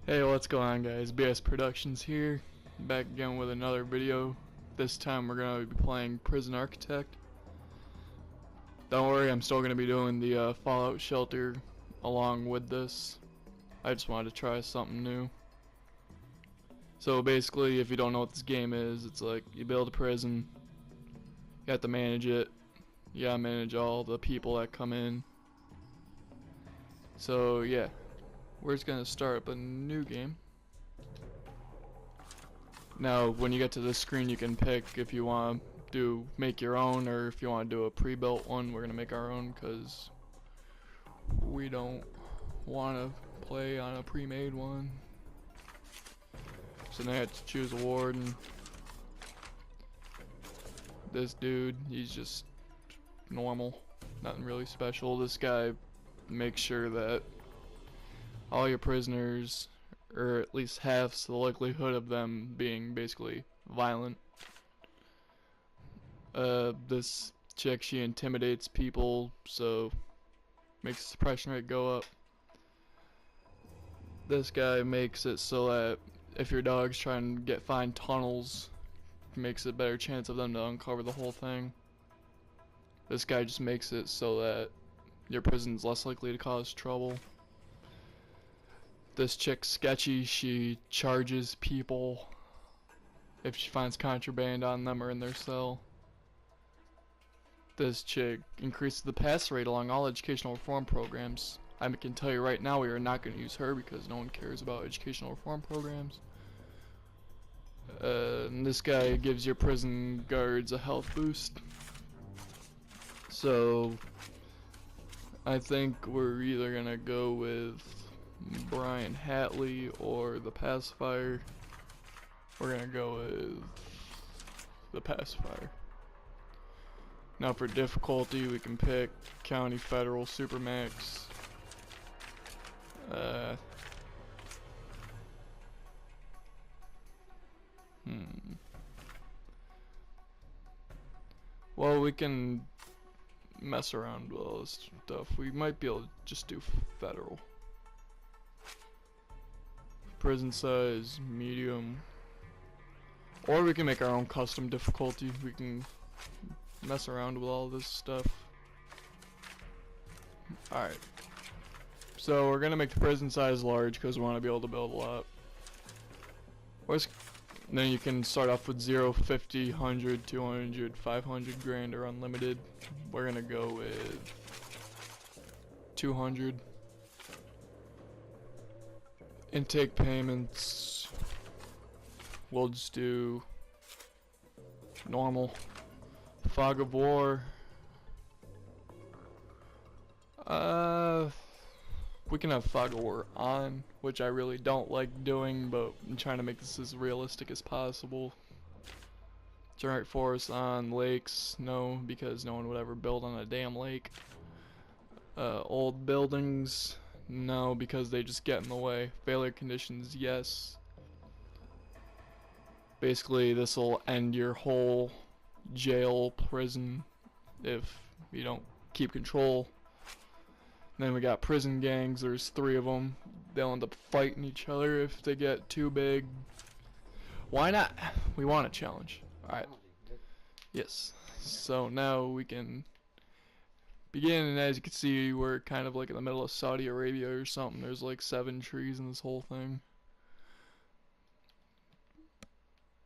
Hey, what's going on, guys? BS Productions here, back again with another video. This time we're going to be playing Prison Architect. Don't worry, I'm still going to be doing the Fallout Shelter along with this. I just wanted to try something new. So basically, if you don't know what this game is, it's like you build a prison, you have to manage it, you gotta manage all the people that come in. So yeah, we're just going to start up a new game. Now, when you get to this screen, you can pick if you want to make your own or if you want to do a pre-built one. We're gonna make our own because we don't want to play on a pre-made one. So now I have to choose a warden. This dude, he's just normal, nothing really special. This guy makes sure that all your prisoners, or at least halves the likelihood of them being basically violent. This chick, she intimidates people, so makes the suppression rate go up. This guy makes it so that if your dog's trying to find tunnels, makes it a better chance of them to uncover the whole thing. This guy just makes it so that your prison's less likely to cause trouble. This chick's sketchy, she charges people if she finds contraband on them or in their cell. This chick increases the pass rate along all educational reform programs. I can tell you right now we are not going to use her because no one cares about educational reform programs. And this guy gives your prison guards a health boost. So I think we're either going to go with Brian Hatley or the pacifier. We're gonna go with the pacifier. Now for difficulty, we can pick county, federal, supermax. Well, we can mess around with all this stuff. We might be able to just do federal. Prison size, medium. Or we can make our own custom difficulty. We can mess around with all this stuff. Alright. So we're gonna make the prison size large because we want to be able to build a lot. Then you can start off with 0, 50, 100, 200, 500 grand or unlimited. We're gonna go with 200. Intake payments, we'll just do normal. Fog of war, we can have fog of war on, which I really don't like doing, but I'm trying to make this as realistic as possible. Generate forest on lakes, no, because no one would ever build on a damn lake. Old buildings, no, because they just get in the way. Failure conditions, yes. Basically, this will end your whole jail, prison, if you don't keep control. Then we got prison gangs, there's 3 of them. They'll end up fighting each other if they get too big. Why not? We want a challenge. Alright. Yes. So now we can begin, and as you can see, we're kind of like in the middle of Saudi Arabia or something. There's like 7 trees in this whole thing.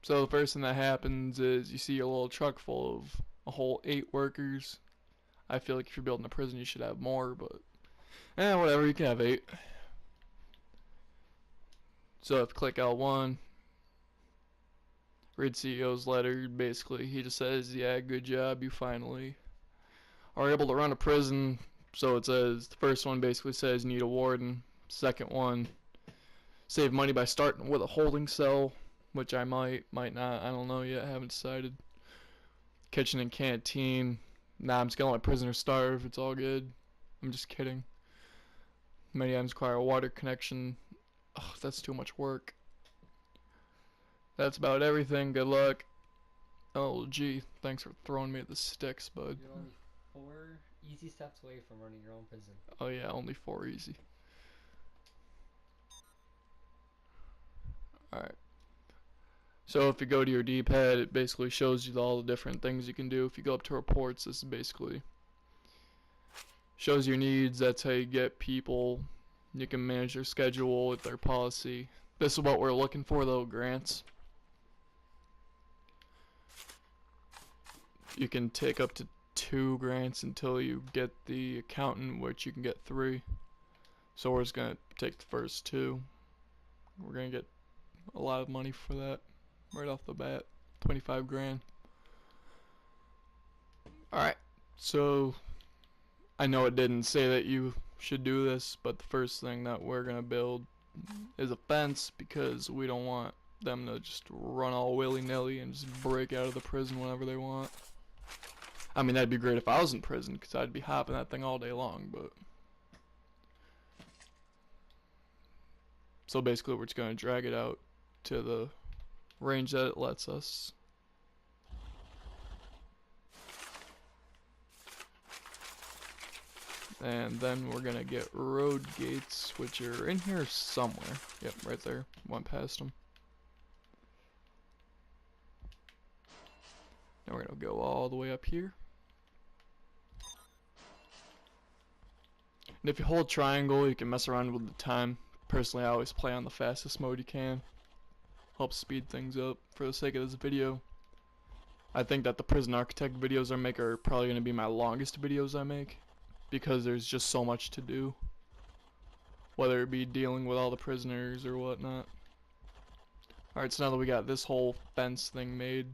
So the first thing that happens is you see a little truck full of a whole 8 workers. I feel like if you're building a prison you should have more, but whatever, you can have 8. So if you click L1, read CEO's letter, basically he just says, yeah, good job, you finally are able to run a prison. So it says, the first one basically says need a warden. Second one, save money by starting with a holding cell, which I might not, I don't know yet, I haven't decided. Kitchen and canteen, nah, I'm just gonna let prisoners starve, it's all good. I'm just kidding. Many items require a water connection. Ugh, that's too much work. That's about everything, good luck. Oh gee, thanks for throwing me at the sticks, bud. You're only 4 easy steps away from running your own prison. Oh yeah, only 4 easy. Alright. So if you go to your D-pad, it basically shows you all the different things you can do. If you go up to reports, this is basically shows your needs. That's how you get people. You can manage their schedule with their policy. This is what we're looking for though, grants. You can take up to 2 grants until you get the accountant, which you can get 3. So we're just gonna take the first 2. We're gonna get a lot of money for that right off the bat. 25 grand. Alright, so I know it didn't say that you should do this, but the first thing that we're gonna build is a fence because we don't want them to just run all willy-nilly and just break out of the prison whenever they want. I mean, that'd be great if I was in prison because I'd be hopping that thing all day long, but so basically we're just gonna drag it out to the range that it lets us. And then we're gonna get road gates, which are in here somewhere. Yep, right there. Went past them. Now we're gonna go all the way up here. And if you hold triangle, you can mess around with the time. Personally, I always play on the fastest mode you can. Helps speed things up. For the sake of this video, I think that the prison architect videos I make are probably gonna be my longest videos I make, because there's just so much to do, whether it be dealing with all the prisoners or whatnot. Alright, so now that we got this whole fence thing made,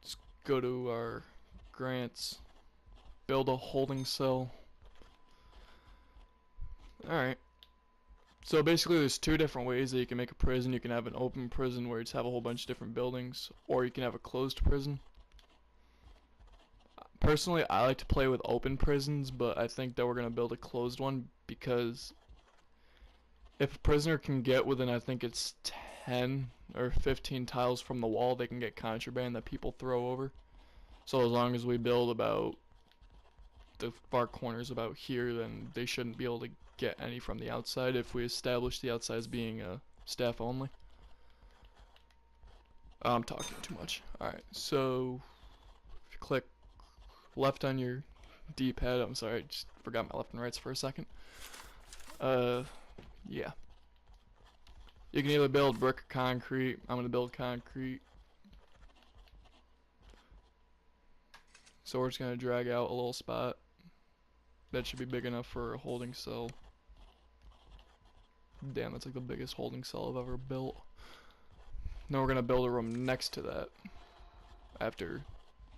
let's go to our grants, build a holding cell. Alright, so basically there's 2 different ways that you can make a prison. You can have an open prison where you just have a whole bunch of different buildings, or you can have a closed prison. Personally, I like to play with open prisons, but I think that we're going to build a closed one because if a prisoner can get within, I think it's 10 or 15 tiles from the wall, they can get contraband that people throw over. So as long as we build about the far corners about here, then they shouldn't be able to get any from the outside if we establish the outside as being staff only. I'm talking too much. Alright, so if you click left on your D-pad, I'm sorry, I just forgot my left and rights for a second. Yeah. You can either build brick or concrete. I'm gonna build concrete. So we're just gonna drag out a little spot. That should be big enough for a holding cell. Damn, that's like the biggest holding cell I've ever built. Now we're gonna build a room next to that after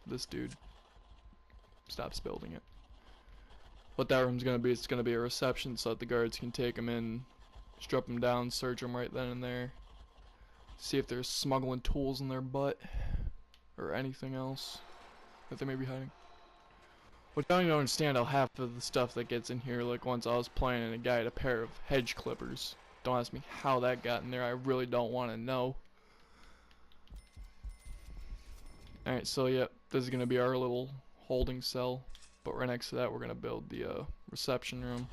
this dude stops building it. What that room's gonna be, it's gonna be a reception so that the guards can take him in, strip him down, search him right then and there, see if they're smuggling tools in their butt or anything else that they may be hiding. Which I don't even understand how half of the stuff that gets in here. Like once I was playing and a guy had a pair of hedge clippers. Don't ask me how that got in there. I really don't want to know. Alright, so yeah, this is gonna be our little holding cell. But right next to that, we're gonna build the reception room.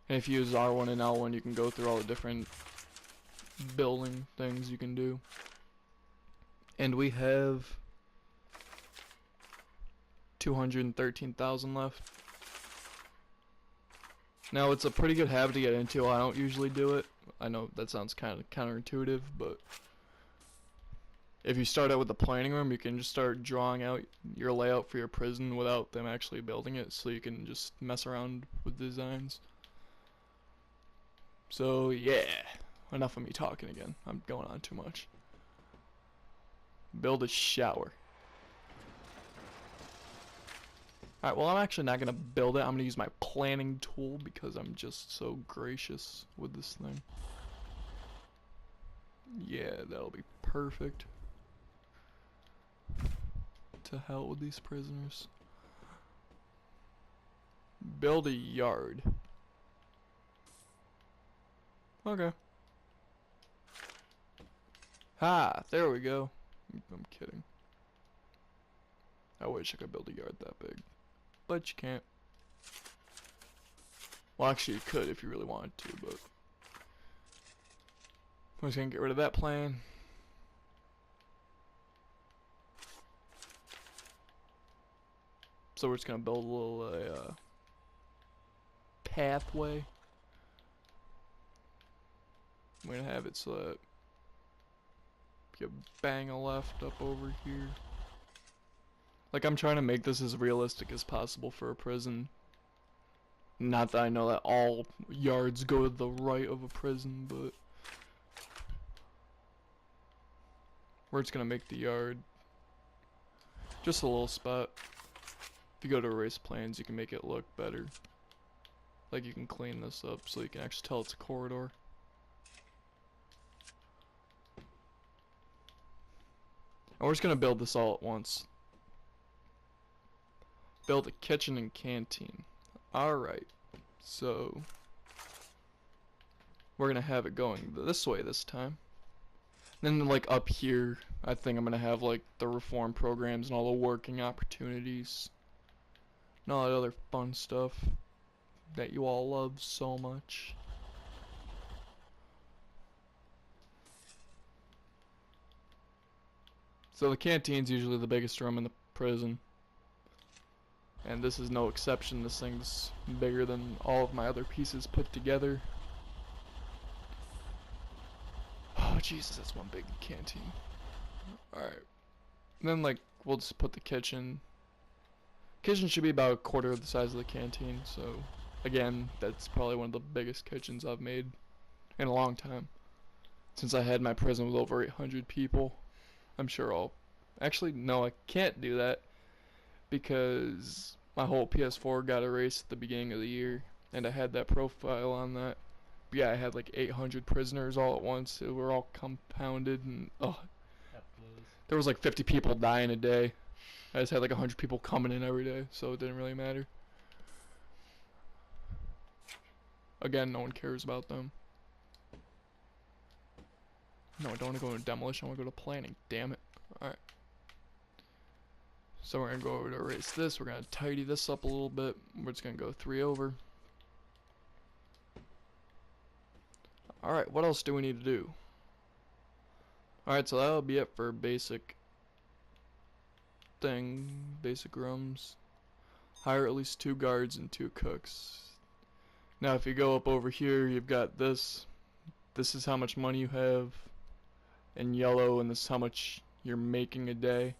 And if you use R1 and L1, you can go through all the different building things you can do. And we have 213,000 left. Now it's a pretty good habit to get into. I don't usually do it. I know that sounds kind of counterintuitive, but if you start out with the planning room, you can just start drawing out your layout for your prison without them actually building it, so you can just mess around with designs. So yeah, enough of me talking again. I'm going on too much. Build a shower. Alright, well I'm actually not going to build it. I'm going to use my planning tool because I'm just so gracious with this thing. Yeah, that'll be perfect. To hell with these prisoners. Build a yard. Okay. Ha! There we go. I'm kidding. I wish I could build a yard that big. But you can't. Well, actually you could if you really wanted to, but We're just gonna get rid of that plan. So we're just gonna build a little pathway. We're gonna have it so that you bang a left up over here. Like, I'm trying to make this as realistic as possible for a prison. Not that I know that all yards go to the right of a prison, but we're just gonna make the yard just a little spot. If you go to erase plans, you can make it look better. Like, you can clean this up so you can actually tell it's a corridor. And we're just gonna build this all at once. Build a kitchen and canteen. Alright, so we're gonna have it going this way this time. Then, like, up here, I think I'm gonna have, like, the reform programs and all the working opportunities and all that other fun stuff that you all love so much. So the canteen's usually the biggest room in the prison. And this is no exception. This thing's bigger than all of my other pieces put together. Oh, Jesus, that's one big canteen. Alright. Then, like, we'll just put the kitchen. Kitchen should be about a quarter of the size of the canteen, so, again, that's probably one of the biggest kitchens I've made in a long time. Since I had my prison with over 800 people. I'm sure I'll... Actually, no, I can't do that. Because my whole PS4 got erased at the beginning of the year, and I had that profile on that. But yeah, I had like 800 prisoners all at once. They were all compounded, and there was like 50 people dying a day. I just had like 100 people coming in every day, so it didn't really matter. Again, no one cares about them. No, I don't want to go into demolition. I want to go to planning. Damn it. Alright. So we're going to go over to erase this. We're going to tidy this up a little bit. We're just going to go 3 over. Alright, what else do we need to do? Alright, so that'll be it for basic rooms. Hire at least 2 guards and 2 cooks. Now if you go up over here, you've got this. This is how much money you have in yellow, and this is how much you're making a day.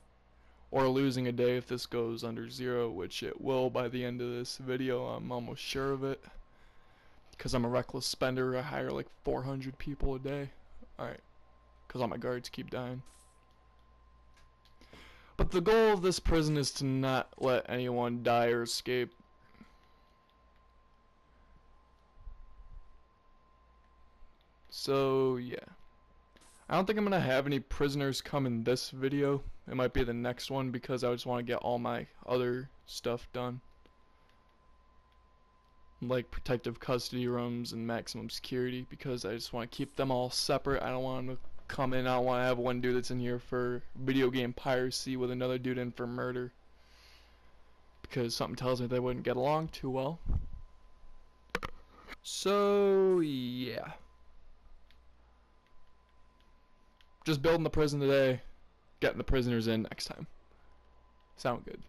Or losing a day if this goes under 0, which it will by the end of this video, I'm almost sure of it. Because I'm a reckless spender, I hire like 400 people a day. Alright, because all my guards keep dying. But the goal of this prison is to not let anyone die or escape. So, yeah. I don't think I'm going to have any prisoners come in this video. It might be the next one because I just want to get all my other stuff done. Like protective custody rooms and maximum security, because I just want to keep them all separate. I don't want them to come in. I don't want to have one dude that's in here for video game piracy with another dude in for murder. Because something tells me they wouldn't get along too well. So, yeah. Just building the prison today, getting the prisoners in next time. Sound good.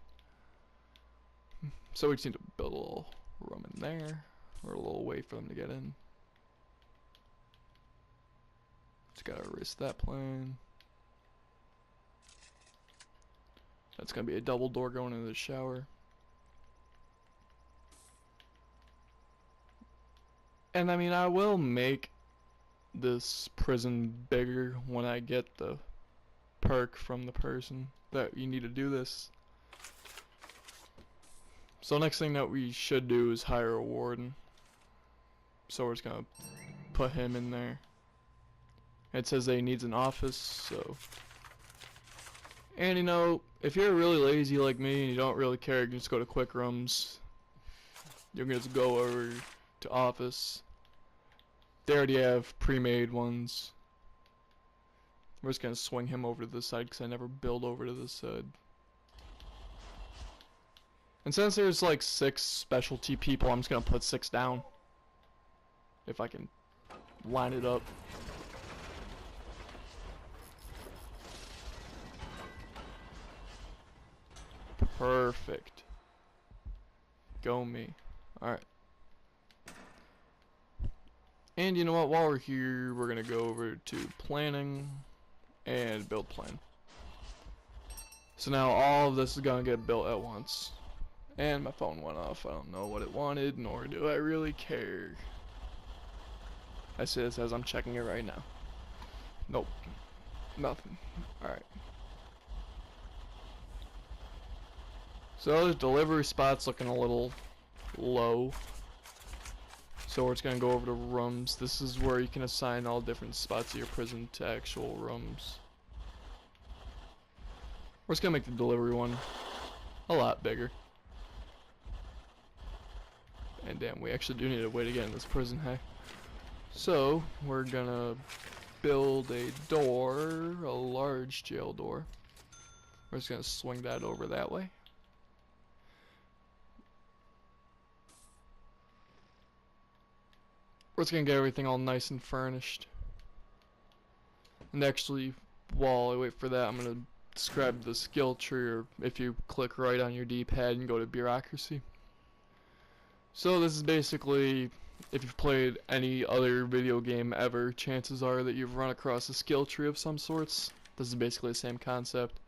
So we just need to build a little room in there, or a little way for them to get in. Just gotta erase that plan. That's gonna be a double door going into the shower. And I mean, I will make this prison bigger when I get the perk from the person that you need to do this. So next thing that we should do is hire a warden. So we're just gonna put him in there. It says that he needs an office, so. And you know, if you're really lazy like me and you don't really care, you can just go to quick rooms. You can just go over to office. They already have pre-made ones. We're just gonna swing him over to this side because I never build over to this side. And since there's like 6 specialty people, I'm just gonna put 6 down. If I can line it up. Perfect. Go me. Alright. And you know what? While we're here, we're going to go over to planning and build plan. So now all of this is going to get built at once. And my phone went off. I don't know what it wanted, nor do I really care. I see this as I'm checking it right now. Nope. Nothing. Alright. So the delivery spot's looking a little low. So we're just gonna go over to rooms. This is where you can assign all different spots of your prison to actual rooms. We're just gonna make the delivery one a lot bigger. And damn, we actually do need a way to get in this prison, hey? So we're gonna build a door, a large jail door. We're just gonna swing that over that way. We're just gonna get everything all nice and furnished. And actually, while I wait for that, I'm gonna describe the skill tree, or if you click right on your D-pad and go to bureaucracy. So this is basically, if you've played any other video game ever, chances are that you've run across a skill tree of some sorts. This is basically the same concept.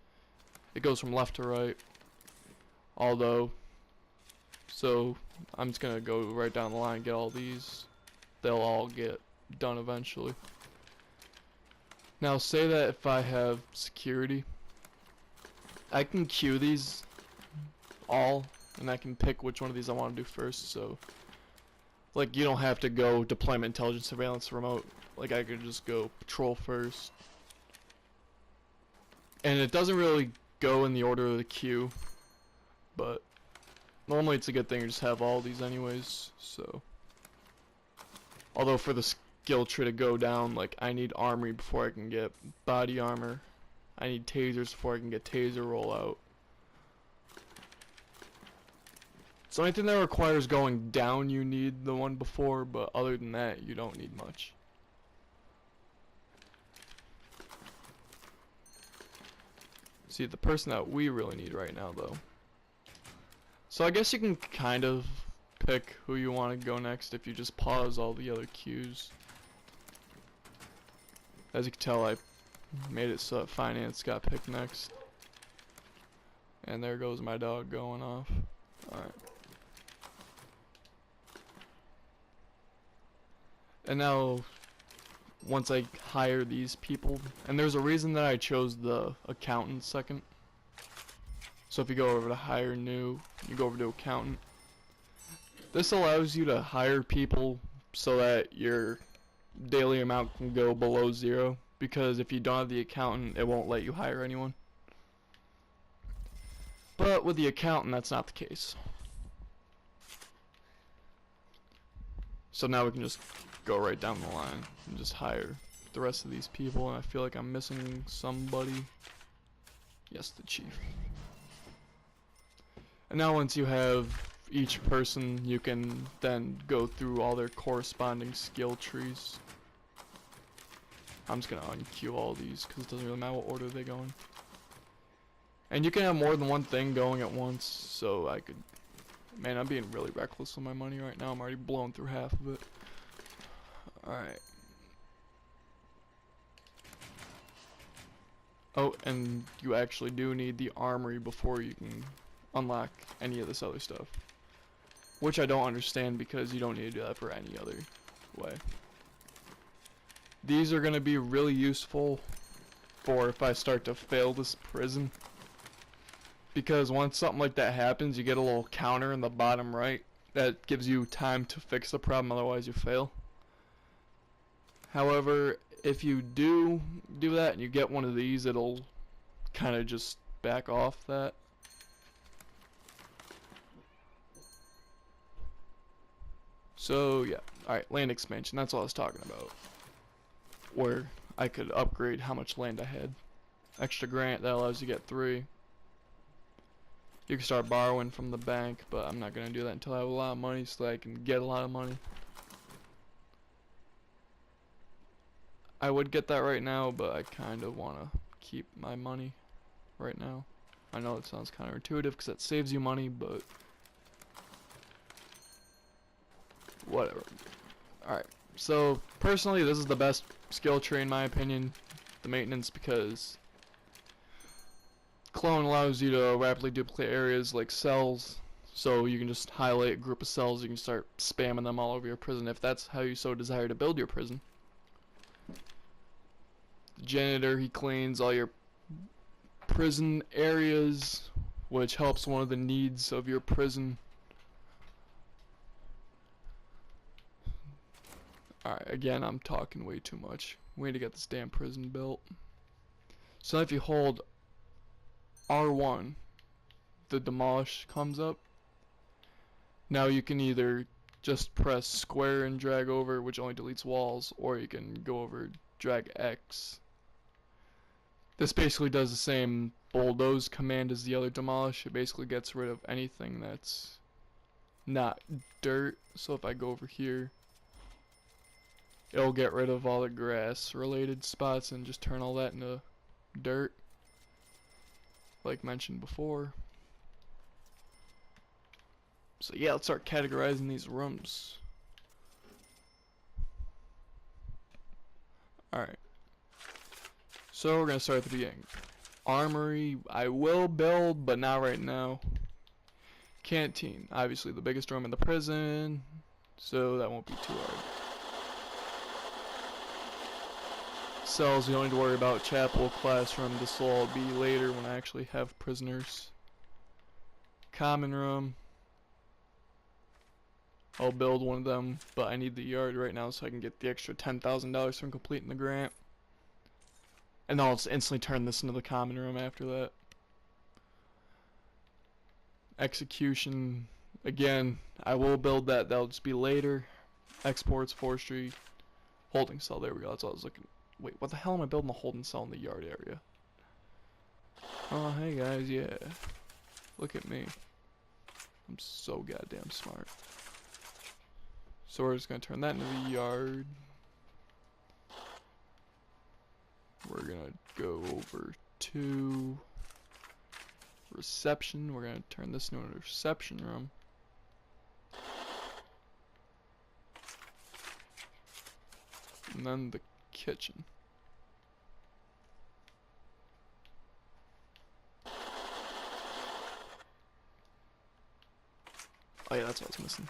It goes from left to right. Although, so I'm just gonna go right down the line and get all these. They'll all get done eventually. Now say that if I have security, I can queue these all, and I can pick which one of these I want to do first. So like, you don't have to go deployment, intelligence, surveillance, remote. Like, I could just go patrol first. And it doesn't really go in the order of the queue, but normally it's a good thing to just have all these anyways. So although for the skill tree to go down, like, I need armory before I can get body armor. I need tasers before I can get taser rollout. So anything that requires going down, you need the one before, but other than that, you don't need much. See, the person that we really need right now, though. So I guess you can kind of pick who you want to go next if you just pause all the other queues. As you can tell, I made it so that finance got picked next. And there goes my dog going off. Alright. And now, once I hire these people, and there's a reason that I chose the accountant second. So if you go over to hire new, you go over to accountant. This allows you to hire people so that your daily amount can go below 0. Because if you don't have the accountant, it won't let you hire anyone. But with the accountant, that's not the case. So now we can just go right down the line and just hire the rest of these people. And I feel like I'm missing somebody. Yes, the chief. And now once you have each person, you can then go through all their corresponding skill trees. I'm just gonna unqueue all these because it doesn't really matter what order they go in. And you can have more than one thing going at once, so I could... Man, I'm being really reckless with my money right now. I'm already blowing through half of it. Alright. Oh, and you actually do need the armory before you can unlock any of this other stuff. Which I don't understand because you don't need to do that for any other way. These are going to be really useful for if I start to fail this prison. Because once something like that happens, you get a little counter in the bottom right that gives you time to fix the problem, otherwise you fail. However, if you do that and you get one of these, it'll kind of just back off that. So yeah, alright, land expansion, that's all I was talking about. Where I could upgrade how much land I had. Extra grant, that allows you to get 3. You can start borrowing from the bank, but I'm not going to do that until I have a lot of money so that I can get a lot of money. I would get that right now, but I kind of want to keep my money right now. I know it sounds counterintuitive because that saves you money, but whatever. Alright, so personally this is the best skill tree in my opinion, the maintenance, because clone allows you to rapidly duplicate areas like cells, so you can just highlight a group of cells, you can start spamming them all over your prison if that's how you so desire to build your prison. The janitor, he cleans all your prison areas, which helps one of the needs of your prison. Alright, again, I'm talking way too much. We need to get this damn prison built. So if you hold R1, the demolish comes up. Now you can either just press square and drag over, which only deletes walls, or you can go over, drag X. This basically does the same bulldoze command as the other demolish. It basically gets rid of anything that's not dirt. So if I go over here, it'll get rid of all the grass related spots and just turn all that into dirt, like mentioned before. So yeah, let's start categorizing these rooms. Alright. So we're gonna start at the beginning. Armory, I will build, but not right now. Canteen, obviously the biggest room in the prison, so that won't be too hard. Cells, you don't need to worry about. Chapel, classroom, this will all be later when I actually have prisoners. Common room, I'll build one of them, but I need the yard right now so I can get the extra $10,000 from completing the grant. And I'll just instantly turn this into the common room after that. Execution, again, I will build that, that'll just be later. Exports, forestry, holding cell, there we go, that's all I was looking. Wait, what the hell am I building a holding cell in the yard area? Oh, hey guys, yeah. Look at me. I'm so goddamn smart. So we're just gonna turn that into the yard. We're gonna go over to reception. We're gonna turn this into a reception room. And then the kitchen. Oh yeah, that's what I was missing.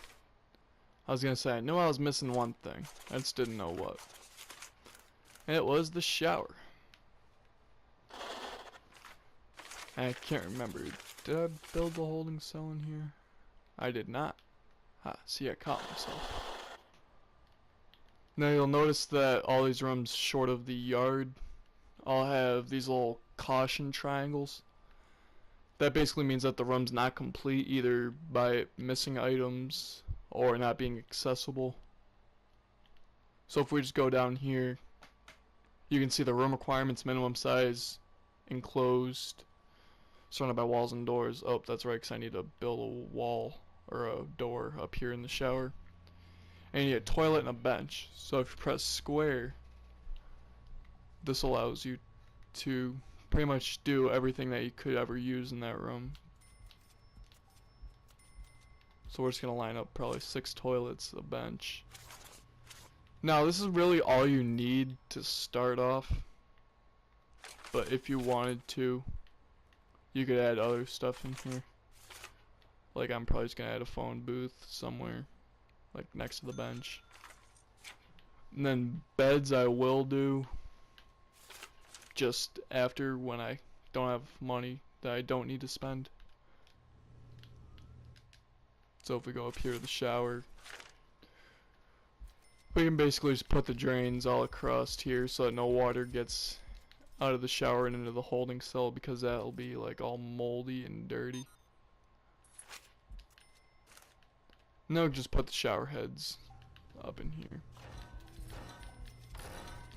I was gonna say, I knew I was missing one thing. I just didn't know what. It was the shower. I can't remember. Did I build the holding cell in here? I did not. Ah, see, I caught myself. Now you'll notice that all these rooms short of the yard all have these little caution triangles. That basically means that the room's not complete either by missing items or not being accessible. So if we just go down here, you can see the room requirements, minimum size, enclosed, surrounded by walls and doors. Oh, that's right, because I need to build a wall or a door up here in the shower. And you need a toilet and a bench. So if you press square, this allows you to pretty much do everything that you could ever use in that room. So we're just gonna line up probably 6 toilets, a bench. Now this is really all you need to start off, but if you wanted to, you could add other stuff in here. Like I'm probably just gonna add a phone booth somewhere, like next to the bench. And then beds I will do just after, when I don't have money that I don't need to spend. So if we go up here to the shower, we can basically just put the drains all across here so that no water gets out of the shower and into the holding cell, because that'll be like all moldy and dirty. No, just put the shower heads up in here.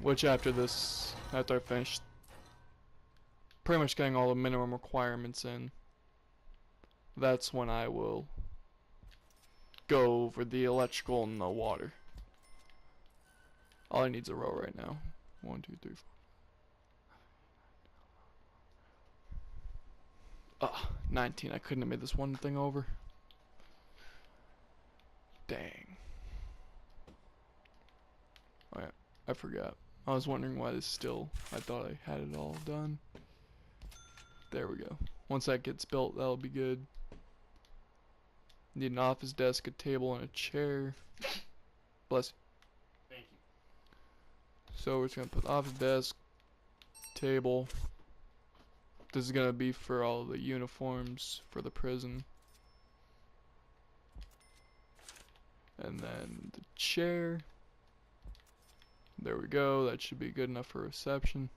Which after this, after I finish pretty much getting all the minimum requirements in, that's when I will go over the electrical and the water. All I need is a row right now. 1, 2, 3, 4. Oh, 19. I couldn't have made this one thing over. Dang. Oh yeah, I forgot. I was wondering why this still, I thought I had it all done. There we go. Once that gets built, that'll be good. Need an office desk, a table, and a chair. Bless you. Thank you. So we're just gonna put office desk, table. This is gonna be for all the uniforms for the prison. And then the chair. There we go, that should be good enough for reception.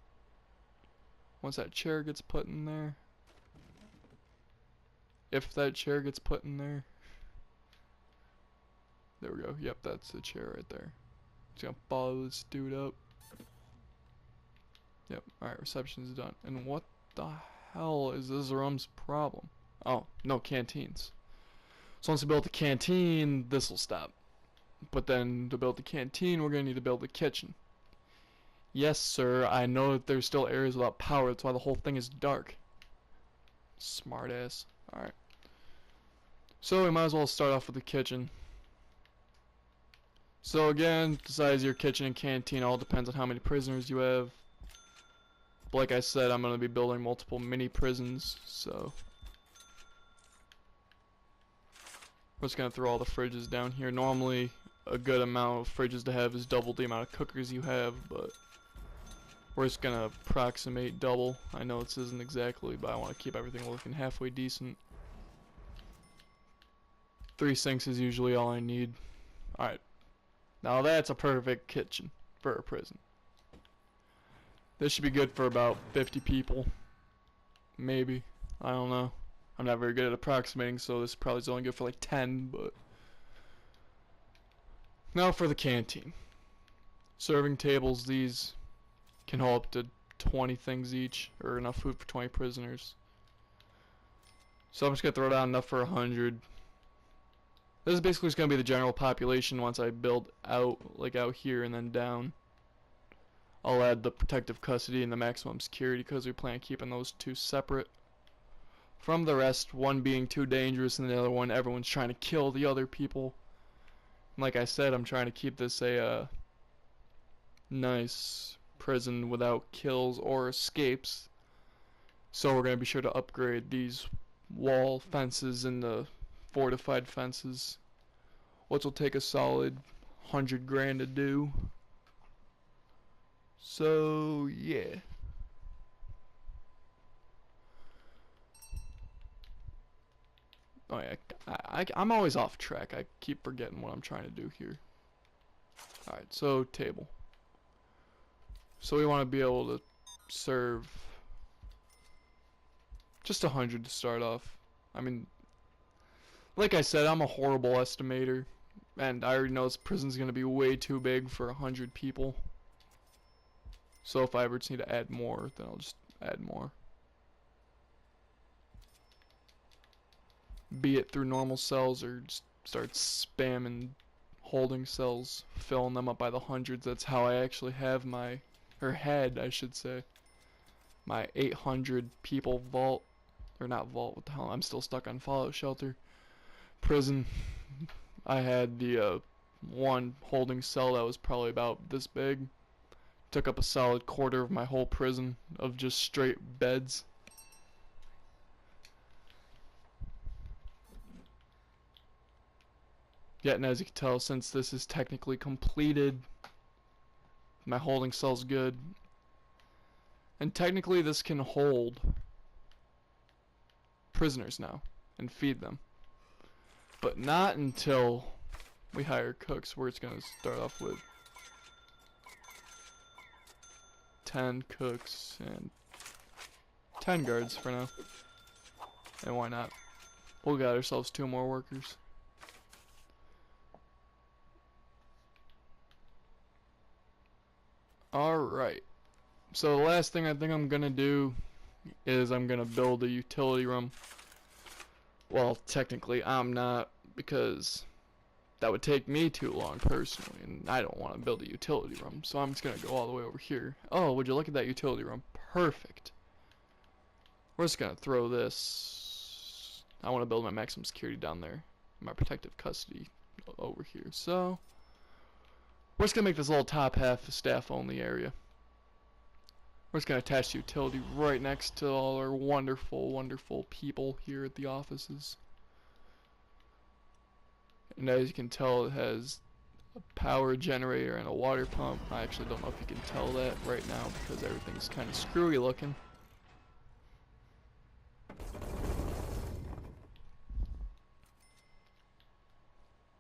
Once that chair gets put in there. If that chair gets put in there. There we go, yep, that's the chair right there. Just gonna follow this dude up. Yep, alright, reception is done. And what the hell is this room's problem? Oh, no canteens. So once we build the canteen, this will stop. But then to build the canteen, we're gonna need to build the kitchen. Yes, sir, I know that there's still areas without power, that's why the whole thing is dark. Smart ass. Alright. So we might as well start off with the kitchen. So again, the size of your kitchen and canteen all depends on how many prisoners you have. But like I said, I'm gonna be building multiple mini prisons, so we're just gonna throw all the fridges down here. Normally, a good amount of fridges to have is double the amount of cookers you have, but we're just gonna approximate double. I know this isn't exactly, but I want to keep everything looking halfway decent. 3 sinks is usually all I need. Alright. Now that's a perfect kitchen for a prison. This should be good for about 50 people. Maybe. I don't know. I'm not very good at approximating, so this probably is only good for like 10, but... Now for the canteen. Serving tables, these can hold up to 20 things each, or enough food for 20 prisoners. So I'm just gonna throw down enough for 100. This is basically just gonna be the general population once I build out, like out here and then down. I'll add the protective custody and the maximum security because we plan on keeping those two separate from the rest, one being too dangerous and the other one everyone's trying to kill the other people. And like I said, I'm trying to keep this a nice prison without kills or escapes. So we're going to be sure to upgrade these wall fences and the fortified fences, which will take a solid 100 grand to do. So yeah. Oh yeah, I'm always off track. I keep forgetting what I'm trying to do here. Alright, so table. So we want to be able to serve just 100 to start off. I mean, like I said, I'm a horrible estimator, and I already know this prison's gonna be way too big for 100 people. So if I ever just need to add more, then I'll just add more. Be it through normal cells or just start spamming holding cells, filling them up by the hundreds. That's how I actually have my, or had I should say, my 800 people vault, or not vault, what the hell, I'm still stuck on Fallout Shelter. Prison, I had the one holding cell that was probably about this big. Took up a solid quarter of my whole prison of just straight beds. Yet, and as you can tell, since this is technically completed, my holding cell's good. And technically this can hold prisoners now and feed them. But not until we hire cooks, where it's going to start off with 10 cooks and 10 guards for now. And why not? We'll get ourselves 2 more workers. Alright. So the last thing I think I'm gonna do is I'm gonna build a utility room. Well, technically I'm not, because that would take me too long personally, and I don't want to build a utility room, so I'm just gonna go all the way over here. Oh, would you look at that utility room? Perfect. We're just gonna throw this. I want to build my maximum security down there, my protective custody over here. So we're just gonna make this little top half a staff only area. We're just gonna attach the utility right next to all our wonderful, wonderful people here at the offices. And as you can tell, it has a power generator and a water pump. I actually don't know if you can tell that right now because everything's kind of screwy looking.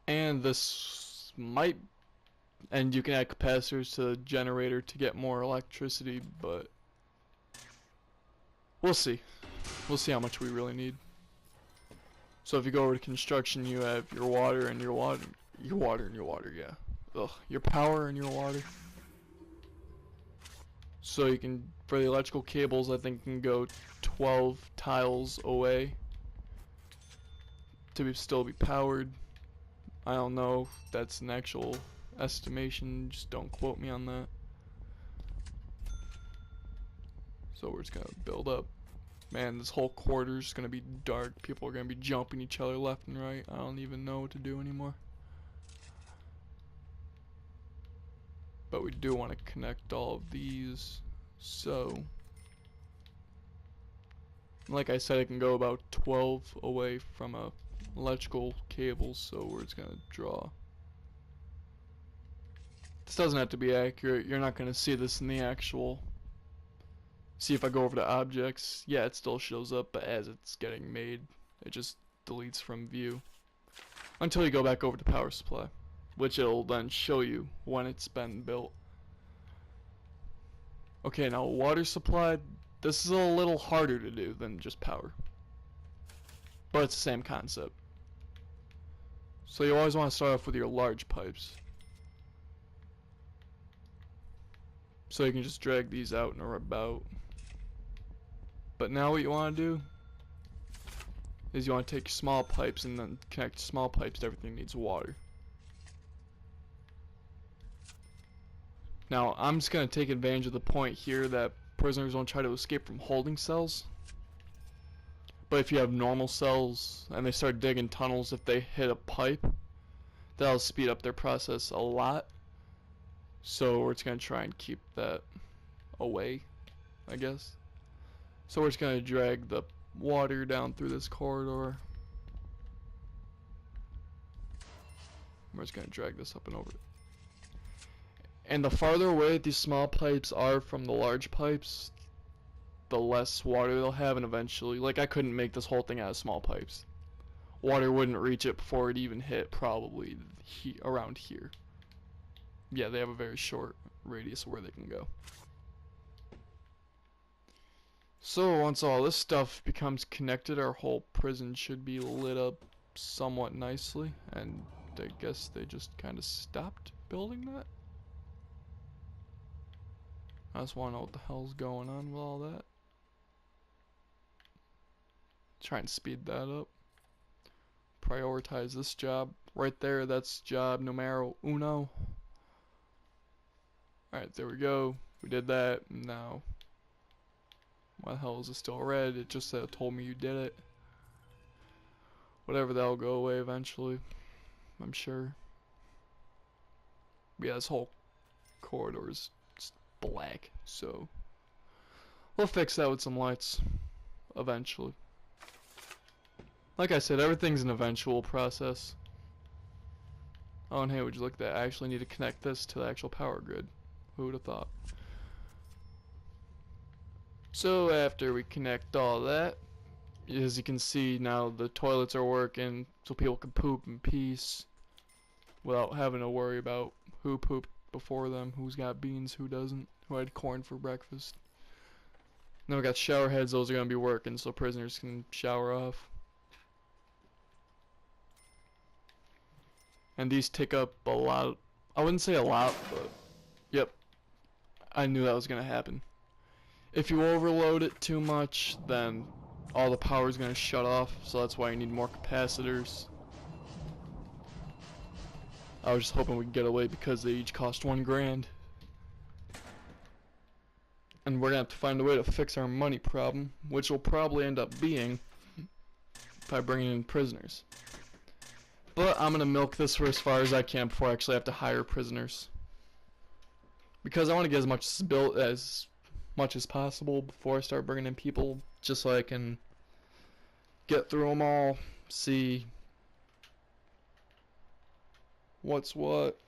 And this might, and you can add capacitors to the generator to get more electricity, but we'll see. We'll see how much we really need. So if you go over to construction, you have your water and your water, yeah. Ugh, your power and your water. So you can, for the electrical cables, I think can go 12 tiles away to still be powered. I don't know if that's an actual estimation, just don't quote me on that. So we're just gonna build up. Man, this whole corridor's gonna be dark. People are gonna be jumping each other left and right. I don't even know what to do anymore. But we do want to connect all of these. So, like I said, it can go about 12 away from a electrical cable, so we're just gonna draw. This doesn't have to be accurate. You're not gonna see this in the actual. See, if I go over to objects, yeah, it still shows up, but as it's getting made, it just deletes from view. Until you go back over to power supply, which it'll then show you when it's been built. Okay, now water supply, this is a little harder to do than just power. But it's the same concept. So you always want to start off with your large pipes. So you can just drag these out and about. But now what you want to do is you want to take small pipes and then connect small pipes to everything that needs water. Now I'm just going to take advantage of the point here that prisoners don't try to escape from holding cells. But if you have normal cells and they start digging tunnels, if they hit a pipe, that'll speed up their process a lot. So we're just going to try and keep that away, I guess. So we're just going to drag the water down through this corridor. We're just going to drag this up and over. And the farther away these small pipes are from the large pipes, the less water they'll have, and eventually, like, I couldn't make this whole thing out of small pipes. Water wouldn't reach it before it even hit probably around here. Yeah, they have a very short radius of where they can go. So once all this stuff becomes connected, our whole prison should be lit up somewhat nicely, and I guess they just kind of stopped building that. I just want to know what the hell's going on with all that. Try and speed that up. Prioritize this job right there. That's job numero uno. Alright, there we go. We did that. Now, why the hell is it still red? It just told me you did it. Whatever, that'll go away eventually, I'm sure. But yeah, this whole corridor is black, so we'll fix that with some lights eventually. Like I said, everything's an eventual process. Oh, and hey, would you look at that? I actually need to connect this to the actual power grid. Who would have thought? So after we connect all that, as you can see now, the toilets are working so people can poop in peace without having to worry about who pooped before them, who's got beans, who doesn't, who had corn for breakfast. Then we got shower heads. Those are going to be working so prisoners can shower off. And these take up a lot. I wouldn't say a lot, but yep, I knew that was going to happen. If you overload it too much, then all the power is going to shut off, so that's why you need more capacitors. I was just hoping we could get away because they each cost $1 grand. and we're gonna have to find a way to fix our money problem, which will probably end up being by bringing in prisoners. But I'm gonna milk this for as far as I can before I actually have to hire prisoners, because I want to get as much as possible before I start bringing in people, just so I can get through them all, see what's what.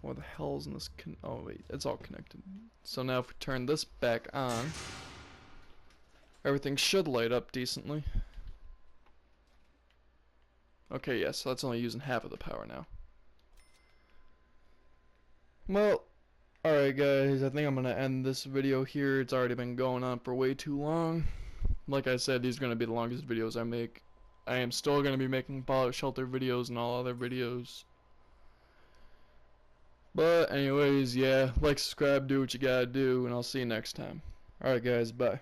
What the hell is in this? Oh wait, it's all connected. So now if we turn this back on, everything should light up decently. Okay, yes, so that's only using half of the power now. Well, alright guys, I think I'm gonna end this video here. It's already been going on for way too long. Like I said, these are gonna be the longest videos I make. I am still gonna be making Fallout Shelter videos and all other videos. But anyways, yeah, like, subscribe, do what you gotta do, and I'll see you next time. Alright guys, bye.